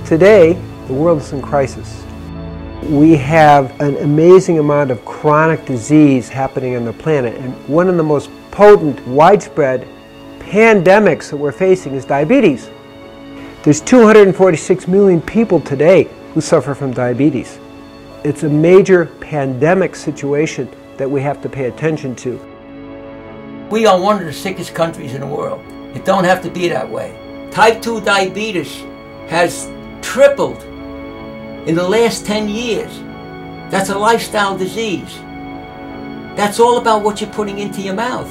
Today, the world is in crisis. We have an amazing amount of chronic disease happening on the planet, and one of the most potent, widespread pandemics that we're facing is diabetes. There's 246 million people today who suffer from diabetes. It's a major pandemic situation that we have to pay attention to. We are one of the sickest countries in the world. It don't have to be that way. Type 2 diabetes has tripled in the last 10 years. That's a lifestyle disease. That's all about what you're putting into your mouth.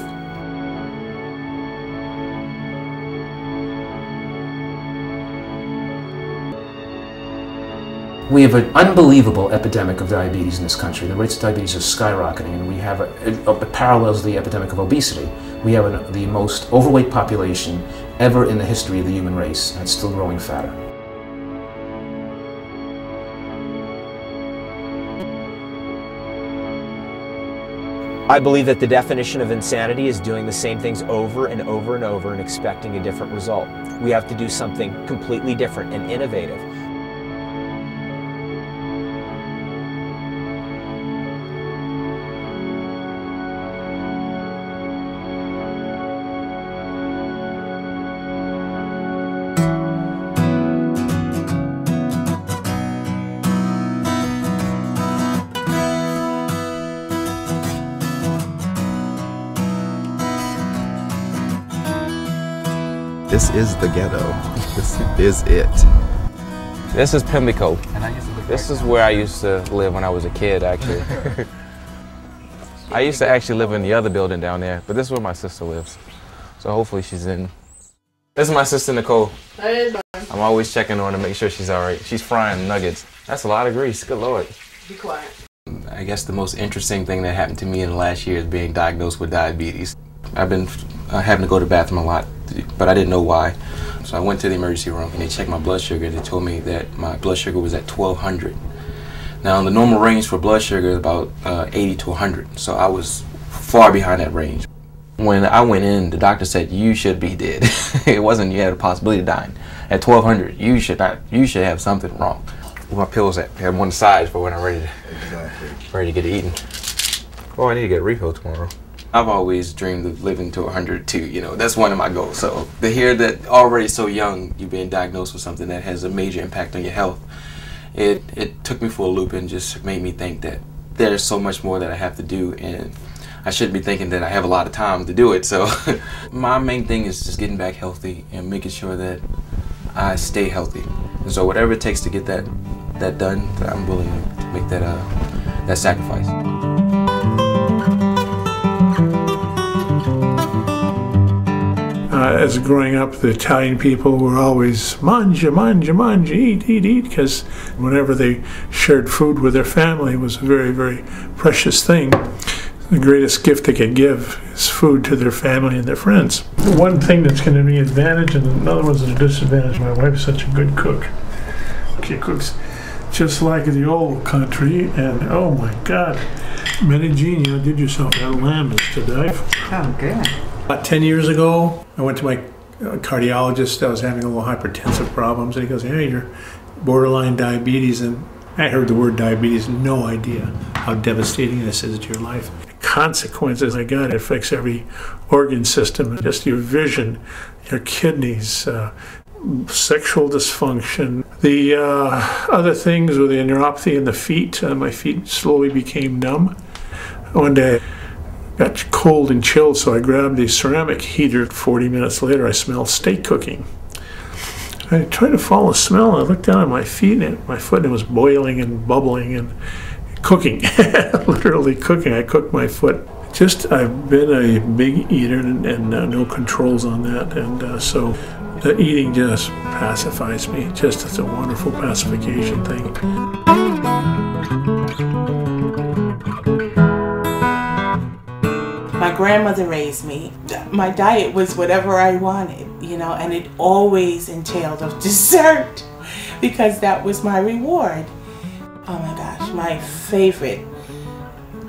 We have an unbelievable epidemic of diabetes in this country. The rates of diabetes are skyrocketing, and we have it parallels the epidemic of obesity. We have the most overweight population ever in the history of the human race, and it's still growing fatter. I believe that the definition of insanity is doing the same things over and over and over and expecting a different result. We have to do something completely different and innovative. This is the ghetto. This is it. This is Pimlico. This is where I used to live when I was a kid, actually. I used to actually live in the other building down there, but this is where my sister lives. So hopefully she's in. This is my sister, Nicole. I'm always checking on her to make sure she's all right. She's frying nuggets. That's a lot of grease, good Lord. Be quiet. I guess the most interesting thing that happened to me in the last year is being diagnosed with diabetes. I've been having to go to the bathroom a lot, but I didn't know why. So I went to the emergency room and they checked my blood sugar. They told me that my blood sugar was at 1200. Now the normal range for blood sugar is about 80 to 100, so I was far behind that range. When I went in, the doctor said, you should be dead. It wasn't you had a possibility of dying. At 1200, you should have something wrong. Where my pills at? I have one side for when I'm ready to get eaten. Oh, I need to get a refill tomorrow. I've always dreamed of living to 100 too, you know, that's one of my goals. So to hear that already so young, you're being diagnosed with something that has a major impact on your health, it took me for a loop and just made me think that there's so much more that I have to do, and I shouldn't be thinking that I have a lot of time to do it. So my main thing is just getting back healthy and making sure that I stay healthy. And so whatever it takes to get that done, I'm willing to make that sacrifice. As growing up, the Italian people were always mangia, mangia, mangia, eat, eat, eat, because whenever they shared food with their family, it was a very, very precious thing. The greatest gift they could give is food to their family and their friends. One thing that's going to be an advantage and another one's a disadvantage. My wife's such a good cook. She cooks just like the old country, and oh my God, Meneghini, did yourself that lamb is to die for. Oh, good. About 10 years ago, I went to my cardiologist. I was having a little hypertensive problems, and he goes, hey, you're borderline diabetes. And I heard the word diabetes, no idea how devastating this is to your life. The consequences I got, it affects every organ system, just your vision, your kidneys, sexual dysfunction. The other things were the neuropathy in the feet. My feet slowly became numb. One day, got cold and chilled, so I grabbed the ceramic heater. 40 minutes later, I smelled steak cooking. I tried to follow the smell, and I looked down at my feet, and my foot, and it was boiling and bubbling and cooking, literally cooking. I cooked my foot. I've been a big eater and no controls on that, and so the eating just pacifies me. It's a wonderful pacification thing. My grandmother raised me. My diet was whatever I wanted, you know, and it always entailed of dessert because that was my reward. Oh my gosh, my favorite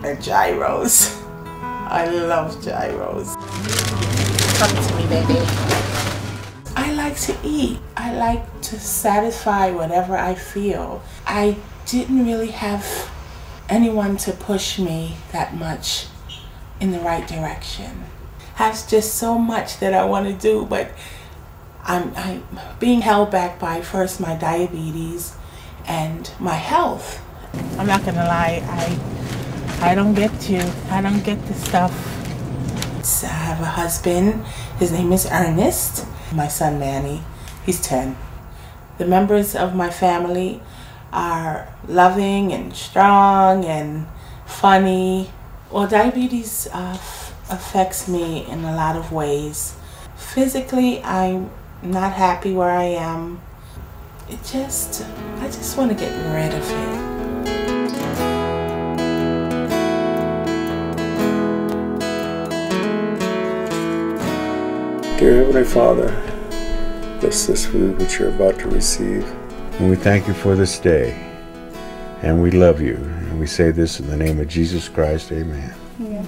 are gyros. I love gyros. Talk to me, baby. I like to eat. I like to satisfy whatever I feel. I didn't really have anyone to push me that much in the right direction. I have just so much that I want to do, but I'm being held back by first my diabetes and my health. I'm not gonna lie, I don't get the stuff. I have a husband, his name is Ernest. My son Manny, he's 10. The members of my family are loving and strong and funny. Well, diabetes affects me in a lot of ways. Physically, I'm not happy where I am. I just want to get rid of it. Dear Heavenly Father, bless this food which you're about to receive. And we thank you for this day. And we love you. And we say this in the name of Jesus Christ. Amen. Yeah.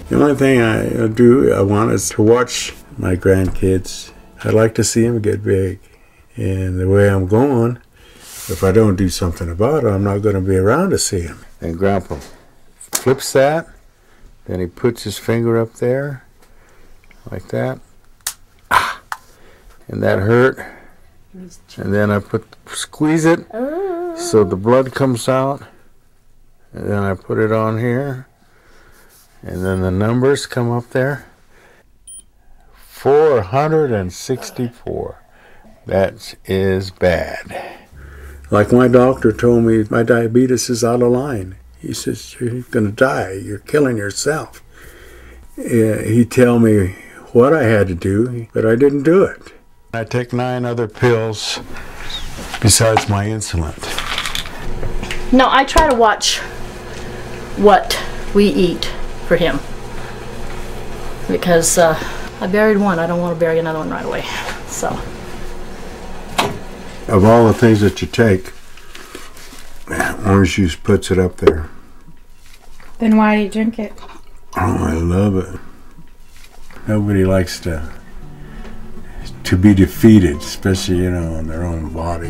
The only thing I want is to watch my grandkids. I'd like to see them get big. And the way I'm going, if I don't do something about it, I'm not going to be around to see them. And Grandpa flips that. Then he puts his finger up there. Like that. And that hurt. And then I squeeze it so the blood comes out. And then I put it on here. And then the numbers come up there. 464. That is bad. Like my doctor told me, my diabetes is out of line. He says, you're going to die. You're killing yourself. He'd tell me what I had to do, but I didn't do it. I take 9 other pills besides my insulin. No, I try to watch what we eat for him. Because I buried one, I don't want to bury another one right away. So. Of all the things that you take, orange juice puts it up there. Then why do you drink it? Oh, I love it. Nobody likes to be defeated, especially, in their own body,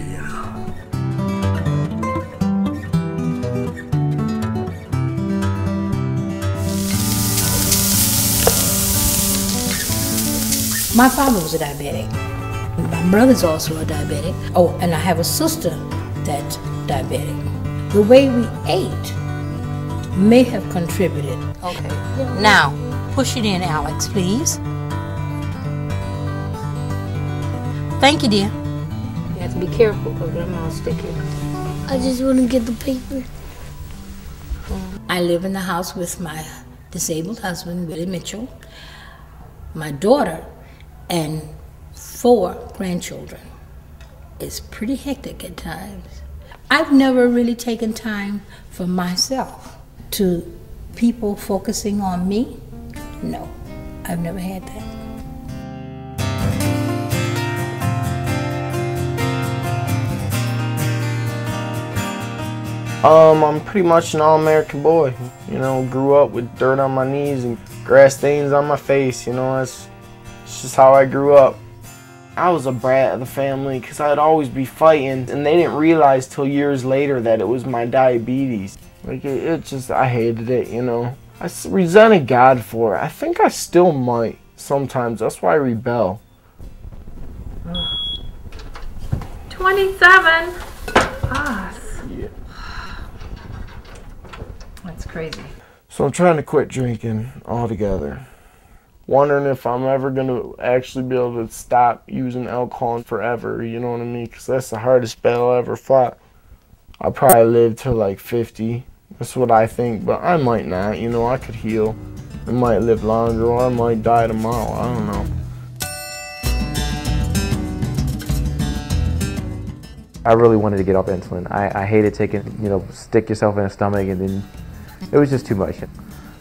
My father was a diabetic. My brother's also a diabetic. Oh, and I have a sister that's diabetic. The way we ate may have contributed. Okay. Now, push it in, Alex, please. Thank you, dear. You have to be careful because Grandma's sticky. I just want to get the paper. I live in the house with my disabled husband, Willie Mitchell, my daughter, and 4 grandchildren. It's pretty hectic at times. I've never really taken time for myself. To people focusing on me, no, I've never had that. I'm pretty much an all-American boy. Grew up with dirt on my knees and grass stains on my face. It's just how I grew up. I was a brat of the family because I'd always be fighting, and they didn't realize till years later that it was my diabetes. Like, I hated it, I resented God for it. I think I still might sometimes. That's why I rebel. 27. Yeah. That's crazy. So I'm trying to quit drinking altogether. Wondering if I'm ever going to actually be able to stop using alcohol forever, you know what I mean? Because that's the hardest battle I ever fought. I'll probably live till like 50. That's what I think, but I might not. I could heal. I might live longer, or I might die tomorrow. I don't know. I really wanted to get off insulin. I hated taking, stick yourself in the stomach, and then it was just too much.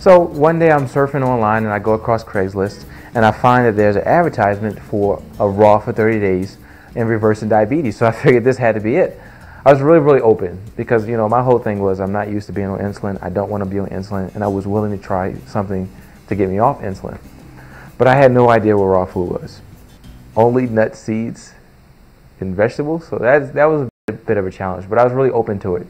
So one day I'm surfing online and I go across Craigslist and I find that there's an advertisement for a Raw for 30 days and reversing diabetes. So I figured this had to be it. I was really, really open because, my whole thing was I'm not used to being on insulin. I don't want to be on insulin, and I was willing to try something to get me off insulin. But I had no idea what raw food was. Only nut seeds and vegetables. So that was a bit of a challenge, but I was really open to it.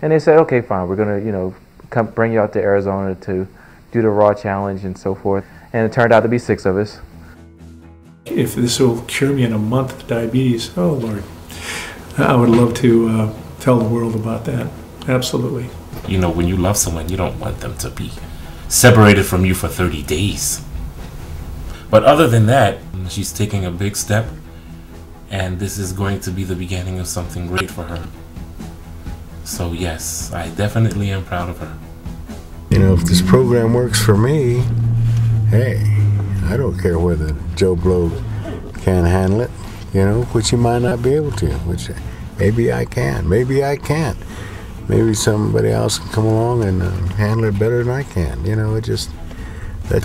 And they said, okay, fine, we're gonna, you know, come bring you out to Arizona to do the raw challenge and so forth. And it turned out to be 6 of us. If this will cure me in a month of diabetes, oh Lord, I would love to tell the world about that. Absolutely. You know, when you love someone, you don't want them to be separated from you for 30 days. But other than that, she's taking a big step, and this is going to be the beginning of something great for her. So yes, I definitely am proud of her. You know, if this program works for me, hey, I don't care whether Joe Blow can handle it, you know, which he might not be able to, which maybe I can, maybe I can't. Maybe somebody else can come along and handle it better than I can. You know, that's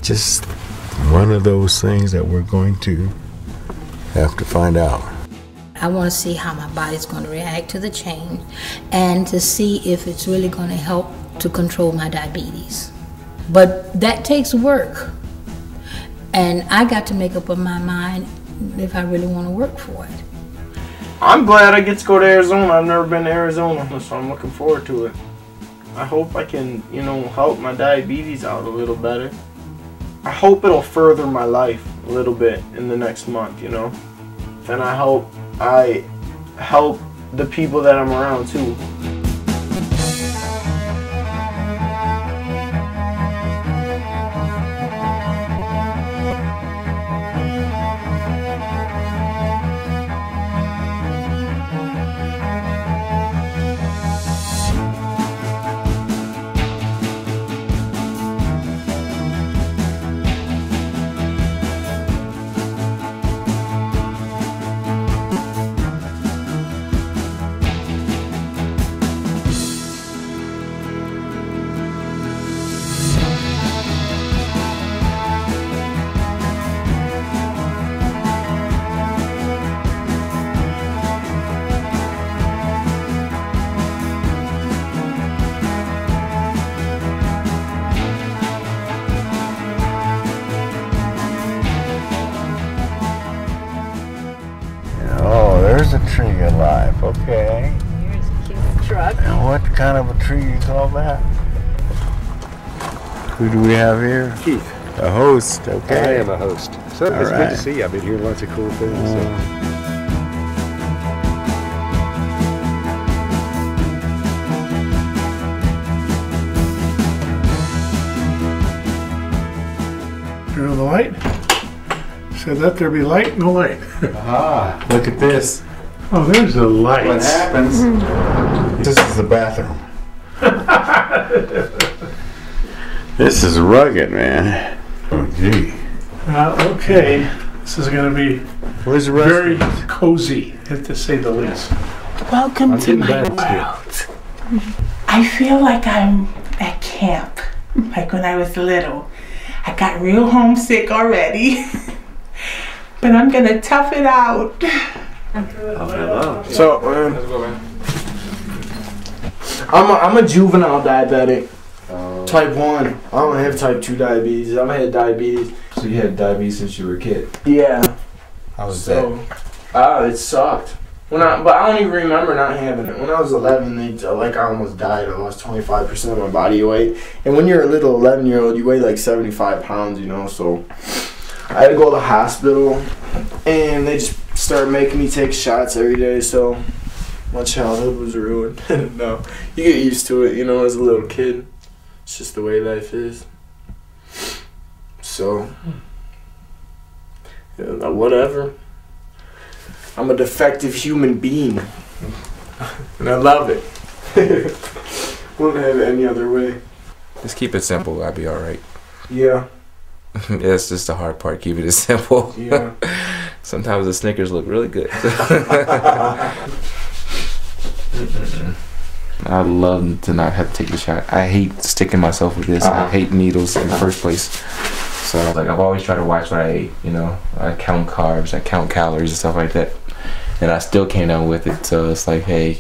just one of those things that we're going to have to find out. I want to see how my body's going to react to the change and to see if it's really going to help to control my diabetes. But that takes work. And I got to make up my mind if I really want to work for it. I'm glad I get to go to Arizona. I've never been to Arizona, so I'm looking forward to it. I hope I can, you know, help my diabetes out a little better. I hope it'll further my life a little bit in the next month, you know. And I hope I help the people that I'm around too. There's a tree alive, okay. Here's Keith's truck. And what kind of a tree you call that? Who do we have here? Keith. A host, okay. I am a host. So it's good to see you. I've been hearing lots of cool things. Turn on the light. Said let there be light, no light. Ah, look at this. Oh, there's the light. What happens? This is the bathroom. This is rugged, man. Oh, gee. Okay, this is going to be Where's the rest very cozy, to say the least. Welcome to my world. I feel like I'm at camp, like when I was little. I got real homesick already, but I'm gonna tough it out. So, I'm a juvenile diabetic, type 1. I don't have type 2 diabetes. I've had diabetes. So you had diabetes since you were a kid? Yeah. How was that? It sucked. But I don't even remember not having it. When I was 11, I almost died. I lost 25% of my body weight. And when you're a little 11-year-old, you weigh like 75 pounds, you know. So I had to go to the hospital, and they just started making me take shots every day. So my childhood was ruined. No, you get used to it, you know, as a little kid. It's just the way life is. So, yeah, whatever. I'm a defective human being, and I love it. Wouldn't have it any other way. Just keep it simple. I'll be all right. Yeah. That's just the hard part. Keep it simple. Yeah. Sometimes the Snickers look really good. I love to not have to take the shot. I hate sticking myself with this. I hate needles in the first place. So like I've always tried to watch what I ate. You know, I count carbs, I count calories and stuff like that. And I still came down with it. So it's like, hey,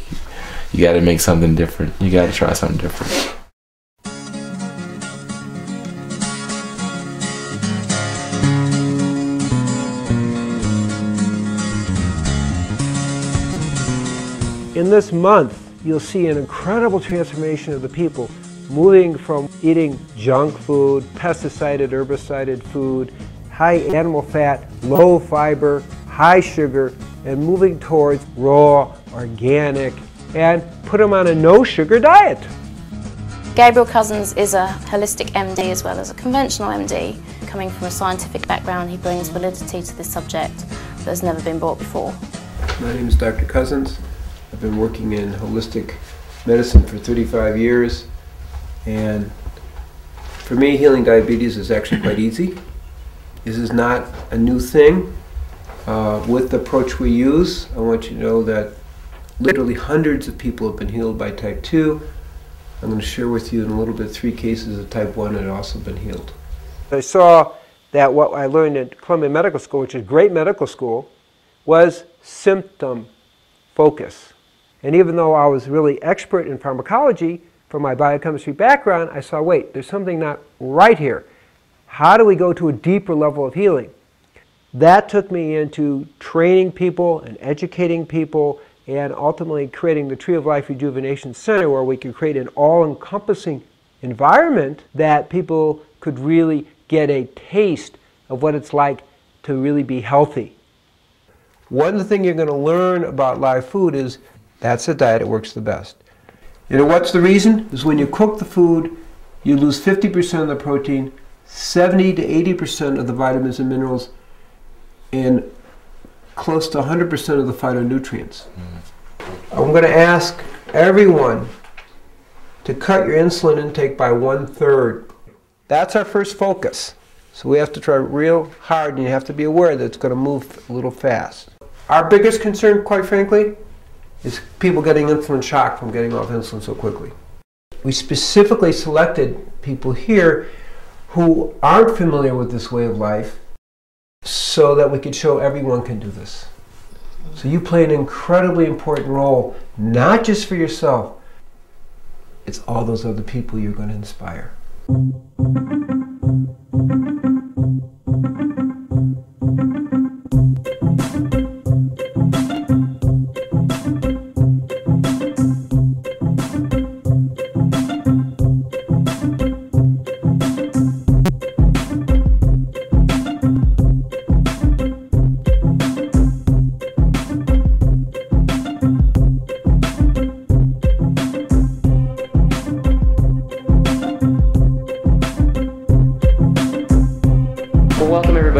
you got to make something different. You got to try something different. In this month, you'll see an incredible transformation of the people, moving from eating junk food, pesticided, herbicided food, high animal fat, low fiber, high sugar, and moving towards raw, organic, and put them on a no-sugar diet. Gabriel Cousens is a holistic MD as well as a conventional MD. Coming from a scientific background, he brings validity to this subject that has never been brought before. My name is Dr. Cousens. I've been working in holistic medicine for 35 years, and for me, healing diabetes is actually quite easy. This is not a new thing. With the approach we use, I want you to know that literally hundreds of people have been healed by type 2. I'm going to share with you in a little bit 3 cases of type 1 that have also been healed. I saw that what I learned at Columbia Medical School, which is a great medical school, was symptom focus. And even though I was really expert in pharmacology from my biochemistry background, I saw, wait, there's something not right here. How do we go to a deeper level of healing? That took me into training people and educating people and ultimately creating the Tree of Life Rejuvenation Center, where we could create an all-encompassing environment that people could really get a taste of what it's like to really be healthy. One thing you're going to learn about live food is that's the diet that works the best. You know what's the reason? Is when you cook the food, you lose 50% of the protein, 70 to 80% of the vitamins and minerals, and close to 100% of the phytonutrients. I'm going to ask everyone to cut your insulin intake by 1/3. That's our first focus. So we have to try real hard, and you have to be aware that it's going to move a little fast. Our biggest concern, quite frankly, is people getting insulin shock from getting off insulin so quickly. We specifically selected people here who aren't familiar with this way of life so that we could show everyone can do this. So you play an incredibly important role, not just for yourself, it's all those other people you're going to inspire.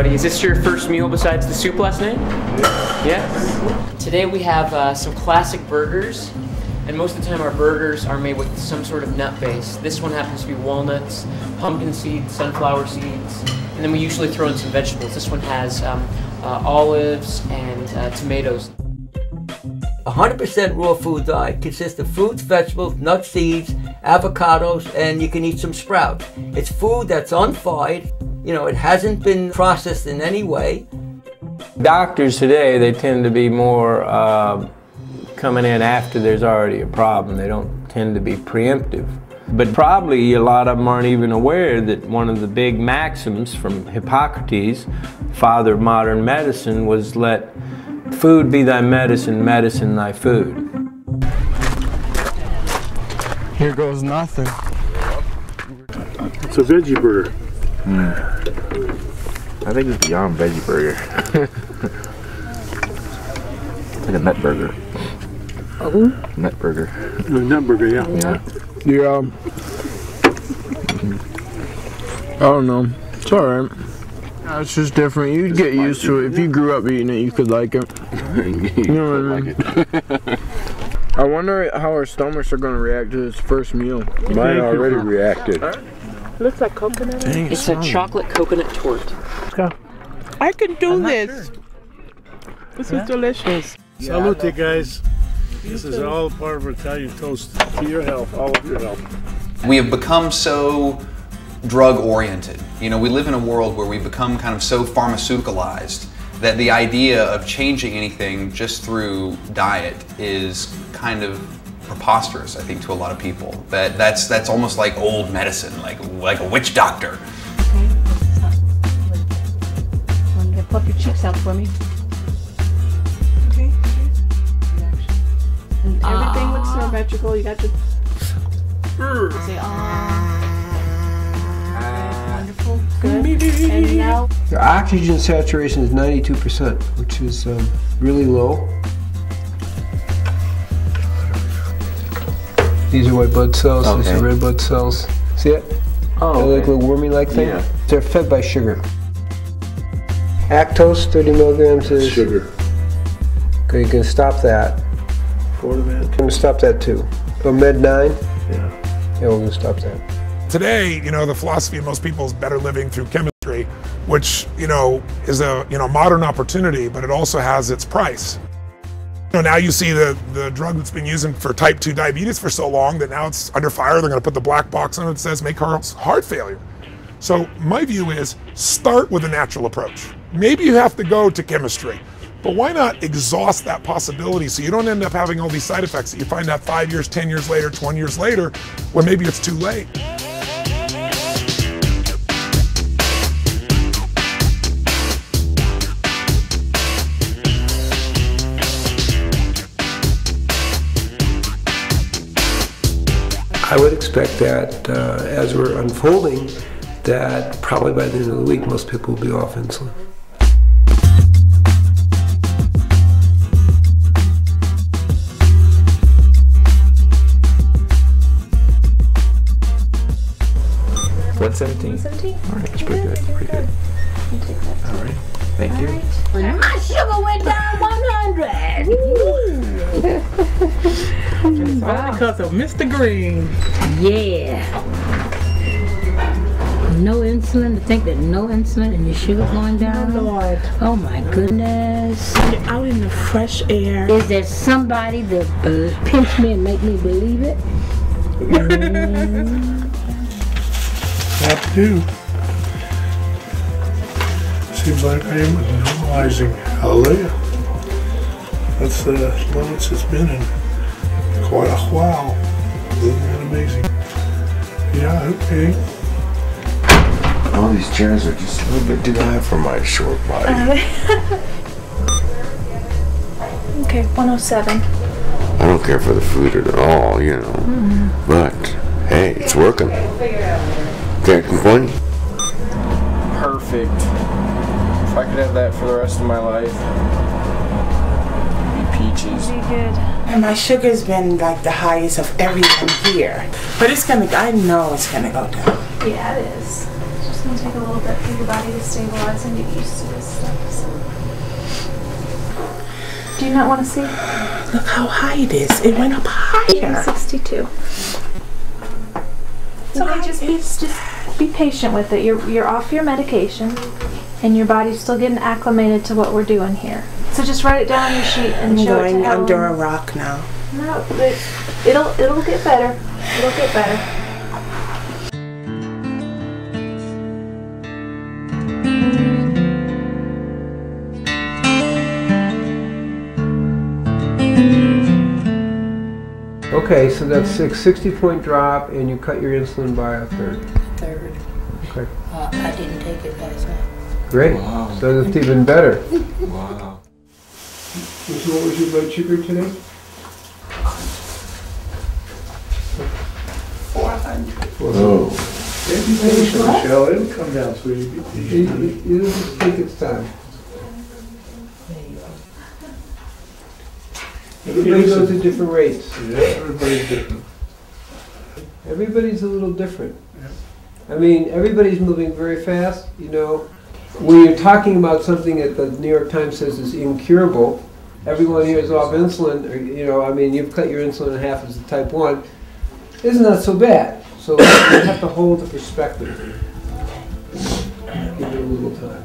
Is this your first meal besides the soup last night? Yeah? Today we have some classic burgers, and most of the time our burgers are made with some sort of nut base. This one happens to be walnuts, pumpkin seeds, sunflower seeds, and then we usually throw in some vegetables. This one has olives and tomatoes. 100% raw food diet consists of fruits, vegetables, nuts, seeds, avocados, and you can eat some sprouts. It's food that's unfried. You know, it hasn't been processed in any way. Doctors today, they tend to be more coming in after there's already a problem. They don't tend to be preemptive. But probably a lot of them aren't even aware that one of the big maxims from Hippocrates, father of modern medicine, was let food be thy medicine, medicine thy food. Here goes nothing. It's a veggie burger. I think it's beyond veggie burger. It's like a nut burger. Nut burger. Nut burger, yeah. Yeah. I don't know. It's alright. It's just different. You'd get used to it. If you grew up eating it, you could like it. You know what I mean? I wonder how our stomachs are going to react to this first meal. Mine already reacted. Looks like coconut. Dang, it's a chocolate coconut torte. Let's go. I can do this. Sure. This is delicious. Salute, guys. This is all part of Italian toast. To your health, all of your health. We have become so drug-oriented. You know, we live in a world where we become kind of so pharmaceuticalized that the idea of changing anything just through diet is kind of preposterous, I think, to a lot of people. That's almost like old medicine, like a witch doctor. Want to puff your cheeks out for me? Okay. Everything looks symmetrical. You got the. Say, wonderful. Good. And now. Your oxygen saturation is 92%, which is really low. These are white blood cells. Okay. These are red blood cells. See it? Oh, They're like okay. little wormy-like thing. Yeah. They're fed by sugar. Actose, 30 milligrams is sugar. Okay, you can stop that. Fortimed. I'm gonna stop that too. Oh, Med 9? Yeah. Yeah, we're gonna stop that. Today, you know, the philosophy of most people is better living through chemistry, which, you know, is a, you know, modern opportunity, but it also has its price. You know, now you see the drug that's been using for type 2 diabetes for so long that now it's under fire. They're gonna put the black box on it that says may cause heart failure. So my view is start with a natural approach. Maybe you have to go to chemistry, but why not exhaust that possibility so you don't end up having all these side effects that you find out 5 years, 10 years later, 20 years later, when maybe it's too late. I would expect that as we're unfolding, that probably by the end of the week, most people will be off insulin. $117. All right, that's pretty good. Pretty good. All right. Thank you. My sugar went down 100. All because of Mr. Green. Yeah. No insulin, to think that no insulin and your sugar going down. Oh, Lord. Oh my goodness. You're out in the fresh air. Is there somebody that pinch me and make me believe it? What to do? Seems like I am normalizing. Hallelujah. That's the lowest it's been in quite a while. Isn't that amazing? Yeah, okay. All these chairs are just a little bit too high for my short body. Okay, 107. I don't care for the food at all, you know. But, hey, it's working. Can't complain. Perfect. If I could have that for the rest of my life, it'd be peaches. Be good. And my sugar's been like the highest of everyone here. But it's gonna, I know it's gonna go down. Yeah, it is. It's just gonna take a little bit for your body to stabilize and get used to this stuff. So. Do you not want to see? Look how high it is. It went up higher. 62. So just be patient with it. You're off your medication, and your body's still getting acclimated to what we're doing here. So just write it down on your sheet and I'm show it to going Ellen. under a rock now. No, it'll get better. It'll get better. Okay, so that's a 60-point drop, and you cut your insulin by a third. Third. Okay. I didn't take it last night. Great. Wow. So that's even better. Wow. So what was your blood sugar today? 400. Oh. Be patient, Michelle. It'll come down, sweetie. Be patient. It'll just take its time. Everybody goes at different rates. Yeah, everybody's different. Everybody's a little different. I mean, everybody's moving very fast. You know, when you're talking about something that the New York Times says is incurable, everyone here is off insulin. Or, you know, I mean, you've cut your insulin in half as a type 1. It's not so bad. So you have to hold the perspective. Give it a little time.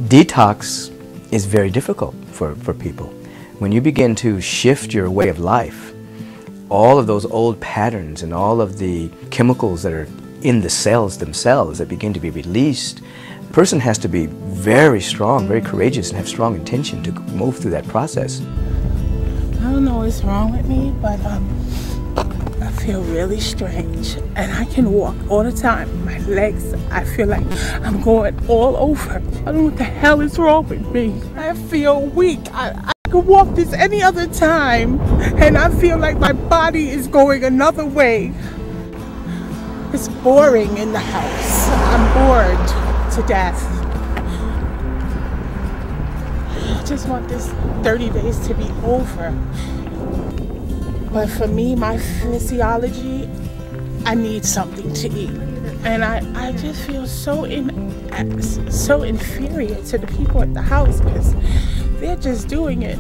Detox is very difficult for people. When you begin to shift your way of life, all of those old patterns and all of the chemicals that are in the cells themselves that begin to be released, a person has to be very strong, very courageous, and have strong intention to move through that process. I don't know what's wrong with me, but I feel really strange. And I can walk all the time. My legs, I feel like I'm going all over. I don't know what the hell is wrong with me. I feel weak. I could walk this any other time, and I feel like my body is going another way. It's boring in the house. I'm bored to death. I just want this 30 days to be over. But for me, my physiology, I need something to eat. And I just feel so inferior to the people at the house because they're just doing it.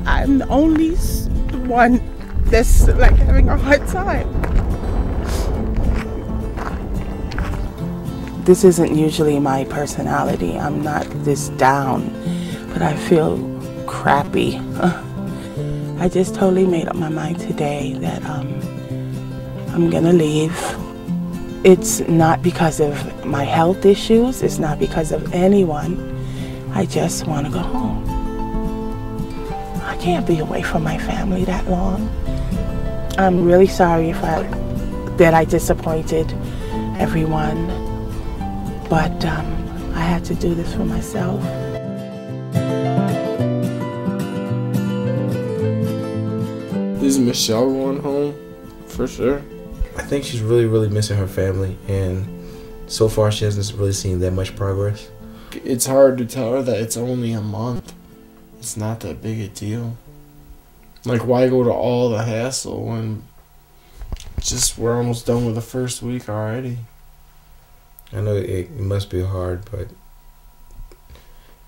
I'm the only one that's like having a hard time. This isn't usually my personality. I'm not this down, but I feel crappy. I just totally made up my mind today that I'm gonna leave. It's not because of my health issues. It's not because of anyone. I just want to go home. I can't be away from my family that long. I'm really sorry that I disappointed everyone, but I had to do this for myself. Is Michelle going home? For sure. I think she's really missing her family, and so far she hasn't really seen that much progress. It's hard to tell her that it's only a month. It's not that big a deal. Like, why go to all the hassle when we're almost done with the first week already? I know it must be hard, but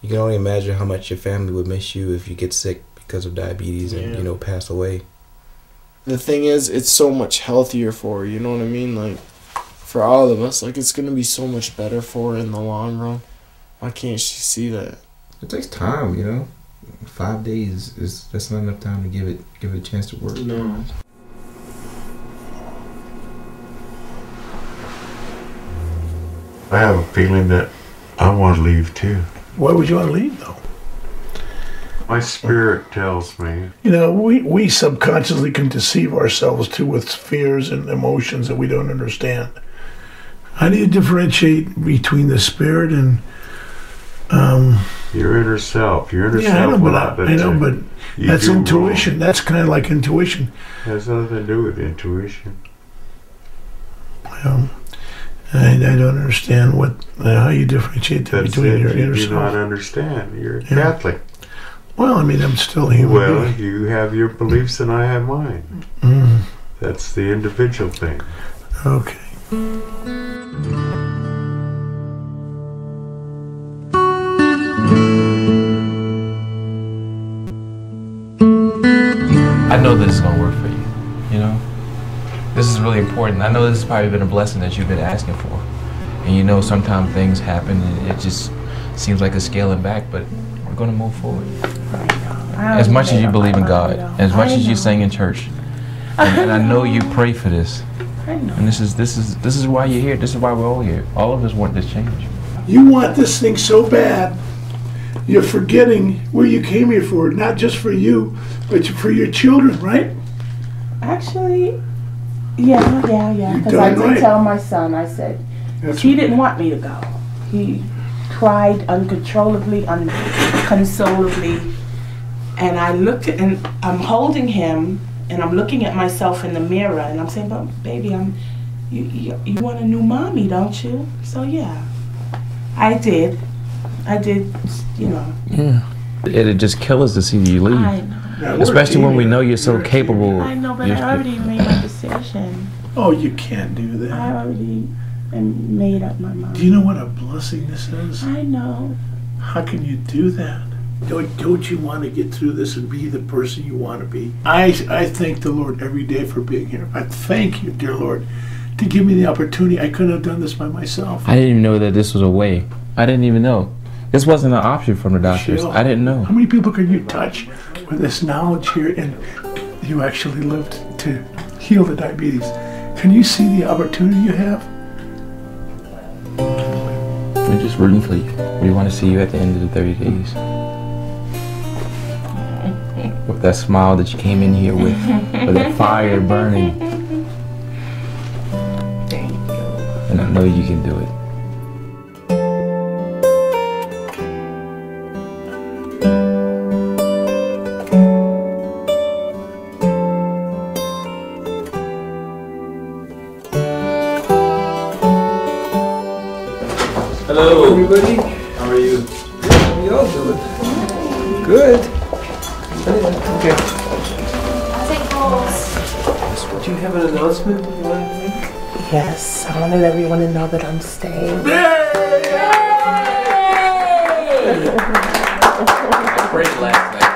you can only imagine how much your family would miss you if you get sick because of diabetes and, pass away. The thing is, it's so much healthier for her, you know what I mean? Like, for all of us, like, it's going to be so much better for her in the long run. Why can't she see that? It takes time, 5 days that's not enough time to give it a chance to work. No. I have a feeling that I want to leave too. Why would you want to leave though? My spirit tells me. We subconsciously can deceive ourselves too with fears and emotions that we don't understand. How do you differentiate between the spirit and your inner self? Your inner yeah, self. I know, but that's intuition. Wrong. That's kind of like intuition. It has nothing to do with intuition. Well, I don't understand how you differentiate between your inner self. You do not understand. You're Catholic. Well, I mean, I'm still a human being. You have your beliefs and I have mine. That's the individual thing. Okay. I know this is going to work for you, This is really important. I know this has probably been a blessing that you've been asking for. And sometimes things happen and it just seems like a scaling back, but we're going to move forward. As much as you believe in God, as much as you sing in church, and I know you pray for this. I know. And this is why you're here. This is why we're all here. All of us want this change. You want this thing so bad, you're forgetting where you came here for, not just for you, but for your children, right? Actually, yeah. Because I did tell my son, I said, he didn't want me to go. He cried uncontrollably, unconsolably. And I looked at, and I'm holding him, and I'm looking at myself in the mirror, and I'm saying, but baby, you want a new mommy, don't you? So yeah, I did, Yeah. It'd just kill us to see you leave. I know. Especially when we know you're so capable. I know, but I already made my decision. Oh, you can't do that. I already made up my mind. Do you know what a blessing this is? I know. How can you do that? Don't you want to get through this and be the person you want to be? I thank the Lord every day for being here. I thank you, dear Lord, to give me the opportunity. I couldn't have done this by myself. I didn't even know that this was a way. I didn't even know. This wasn't an option from the doctors. I didn't know. How many people can you touch with this knowledge here, and you actually lived to heal the diabetes? Can you see the opportunity you have? We're just rooting for you. We want to see you at the end of the 30 days. With that smile that you came in here with that fire burning. Thank you. And I know you can do it. Hello, everybody. How are you? How y'all doing? Good. Okay. Take calls. Do you have an announcement you want to make? Yes, I want to let everyone to know that I'm staying. Great last night.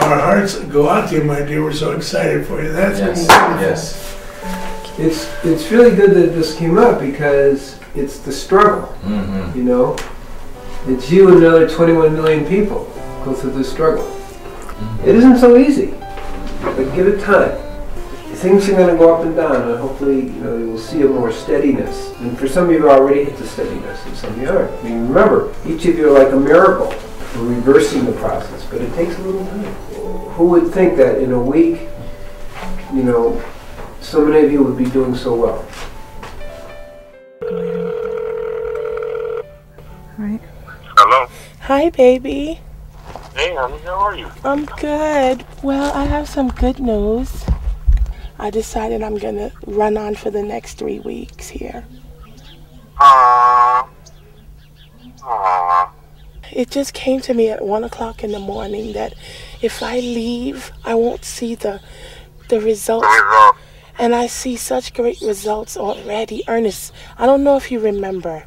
Our hearts go out to you, my dear. We're so excited for you. That's Yes. It's really good that this came up because it's the struggle. You know, it's you and another 21 million people go through this struggle. It isn't so easy, but give it time. Things are going to go up and down, and hopefully, you know, you will see a more steadiness. And for some of you already hit the steadiness, and some of you aren't. I mean, remember, each of you are like a miracle for reversing the process, but it takes a little time. Who would think that in a week, you know, so many of you would be doing so well? Right. Hello. Hi, baby. Hey, honey, how are you? I'm good. Well, I have some good news. I decided I'm gonna run on for the next 3 weeks here. It just came to me at 1 o'clock in the morning that if I leave, I won't see the results. And I see such great results already. Ernest, I don't know if you remember,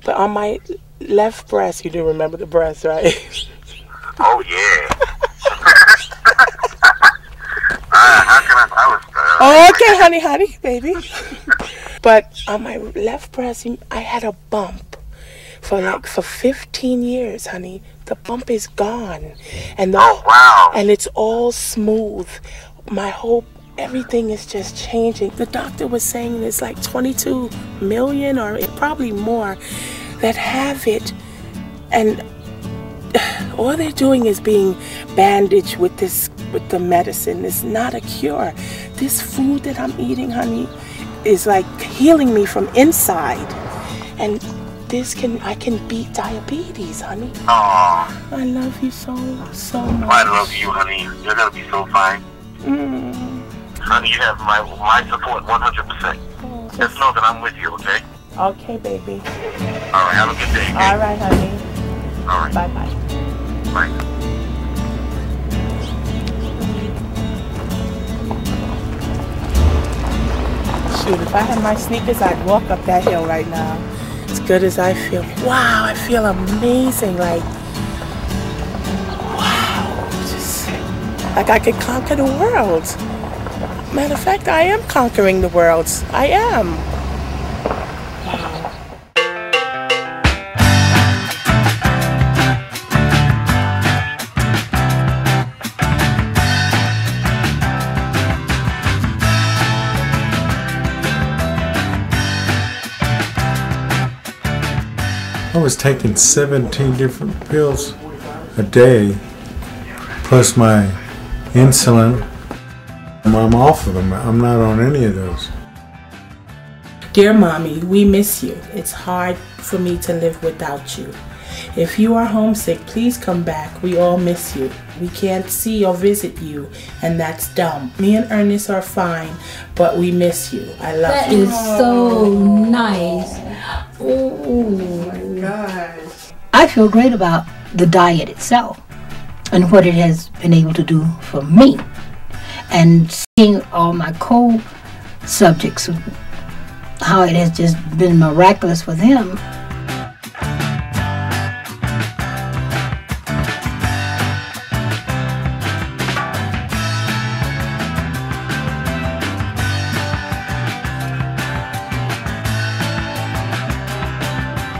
but on my left breast, you do remember the breast, right? Oh, yeah. Oh, okay, honey, baby. But on my left breast, I had a bump for 15 years, honey. The bump is gone, and and it's all smooth. Everything is just changing. The doctor was saying there's like 22 million or probably more that have it, and all they're doing is being bandaged with the medicine. It's not a cure. This food that I'm eating, honey, is like healing me from inside. And I can beat diabetes, honey. Aw. I love you so much. I love you, honey. You're gonna be so fine. Honey, you have my support 100%. Just know that I'm with you, okay? Okay, baby. All right, have a good day. Okay? All right, honey. All right. Bye-bye. Bye. Shoot, if I had my sneakers, I'd walk up that hill right now. As good as I feel. Wow, I feel amazing. Like, wow. Just like I could conquer the world. Matter of fact, I am conquering the world. I am. I was taking 17 different pills a day, plus my insulin. I'm off of them. I'm not on any of those. Dear Mommy, we miss you. It's hard for me to live without you. If you are homesick, please come back. We all miss you. We can't see or visit you, and that's dumb. Me and Ernest are fine, but we miss you. I love you. That is so nice. Oh my gosh. I feel great about the diet itself and what it has been able to do for me. And seeing all my co-subjects, how it has just been miraculous for them.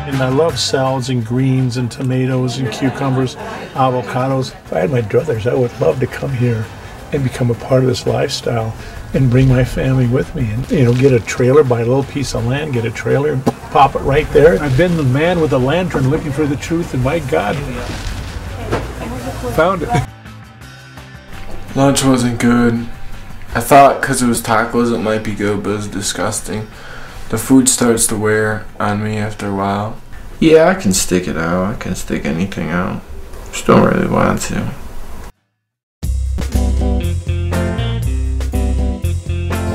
And I love salads and greens and tomatoes and cucumbers, avocados. If I had my druthers, I would love to come here and become a part of this lifestyle and bring my family with me and, you know, get a trailer, buy a little piece of land, get a trailer and pop it right there. I've been the man with a lantern looking for the truth, and my God, found it. Lunch wasn't good. I thought because it was tacos it might be good, but it was disgusting. The food starts to wear on me after a while. Yeah, I can stick it out. I can stick anything out. Just don't really want to.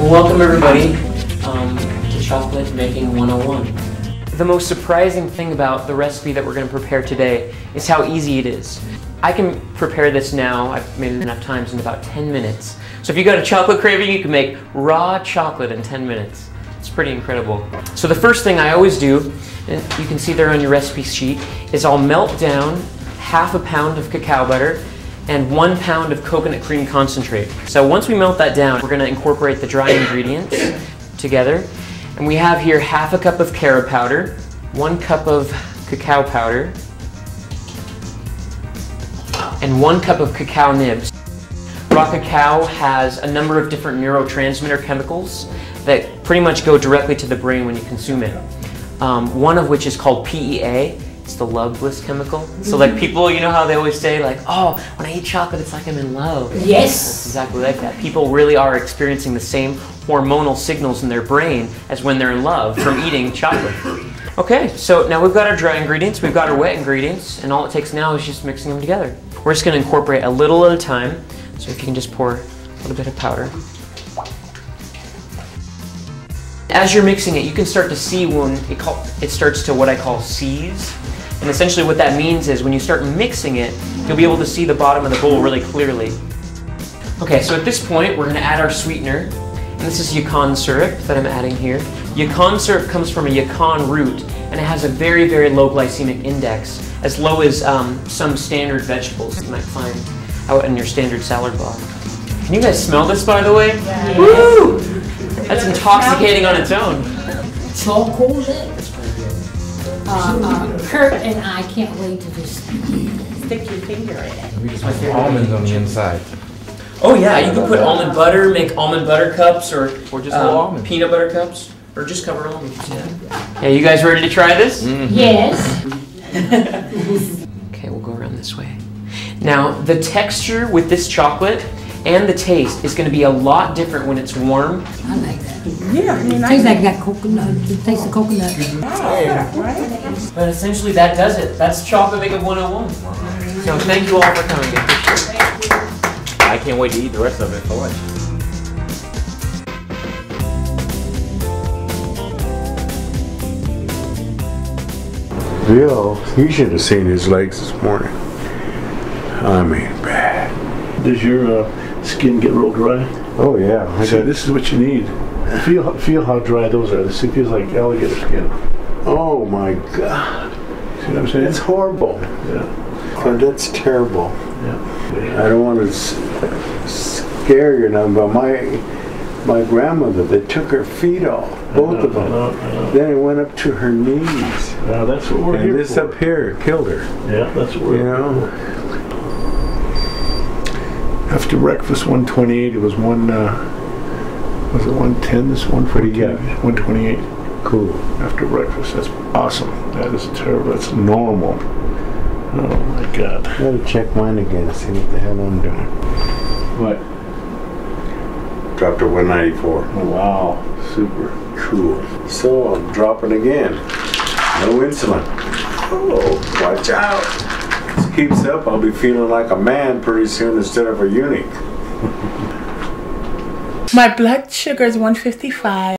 Well, welcome everybody to Chocolate Making 101. The most surprising thing about the recipe that we're going to prepare today is how easy it is. I can prepare this now, I've made it enough times, in about 10 minutes. So if you got a chocolate craving, you can make raw chocolate in 10 minutes. It's pretty incredible. So the first thing I always do, and you can see there on your recipe sheet, is I'll melt down ½ pound of cacao butter and 1 pound of coconut cream concentrate. So once we melt that down, we're going to incorporate the dry ingredients together. And we have here ½ cup of carob powder, 1 cup of cacao powder, and 1 cup of cacao nibs. Raw cacao has a number of different neurotransmitter chemicals that pretty much go directly to the brain when you consume it. One of which is called PEA. It's the love bliss chemical. So like people, you know how they always say like, oh, when I eat chocolate, it's like I'm in love. Yes. It's exactly like that. People really are experiencing the same hormonal signals in their brain as when they're in love from eating chocolate. Okay, so now we've got our dry ingredients, we've got our wet ingredients, and all it takes now is just mixing them together. We're just going to incorporate a little at a time. So if you can just pour a little bit of powder. As you're mixing it, you can start to see when it starts to what I call seize. And essentially what that means is when you start mixing it, you'll be able to see the bottom of the bowl really clearly. Okay, so at this point, we're going to add our sweetener. And this is yacon syrup that I'm adding here. Yacon syrup comes from a yacon root, and it has a very, very low glycemic index, as low as some standard vegetables that you might find out in your standard salad bar. Can you guys smell this, by the way? Yes. Woo! That's intoxicating on its own. Chocolate. Kurt and I can't wait to just stick your finger in it. We just put almonds on the inside. Oh yeah, you can put almond butter, make almond butter cups, or just almonds. peanut butter cups, or just cover almonds. Yeah, you guys ready to try this? Mm-hmm. Yes. Okay, we'll go around this way. Now, the texture with this chocolate and the taste is going to be a lot different when it's warm. I like that. Yeah, I mean, It tastes like that coconut. It tastes of coconut. But essentially that does it. That's Chocolate Making 101. So thank you all for coming. I appreciate it. I can't wait to eat the rest of it for lunch. Bill, you should have seen his legs this morning. I mean, bad. Does your skin get real dry? Oh yeah. See, this is what you need. Feel how dry those are. This feels like alligator skin. Oh my God. See what I'm saying? It's horrible. Yeah. Oh, that's terrible. Yeah. I don't want to scare you now, but my grandmother, they took her feet off, both of them. Then it went up to her knees. Now that's what we're here and this for. up here killed her. Yeah, that's what we're here for. After breakfast, 128. It was was it 110? This one for you? 128. Cool. After breakfast, that's awesome. That is terrible. That's normal. Oh my God. I gotta check mine again, see what the hell I'm doing. What? Dropped to 194. Oh, wow. Super. Cool. So I'm dropping again. No insulin. Oh, watch out. If this keeps up, I'll be feeling like a man pretty soon instead of a eunuch. My blood sugar is 155.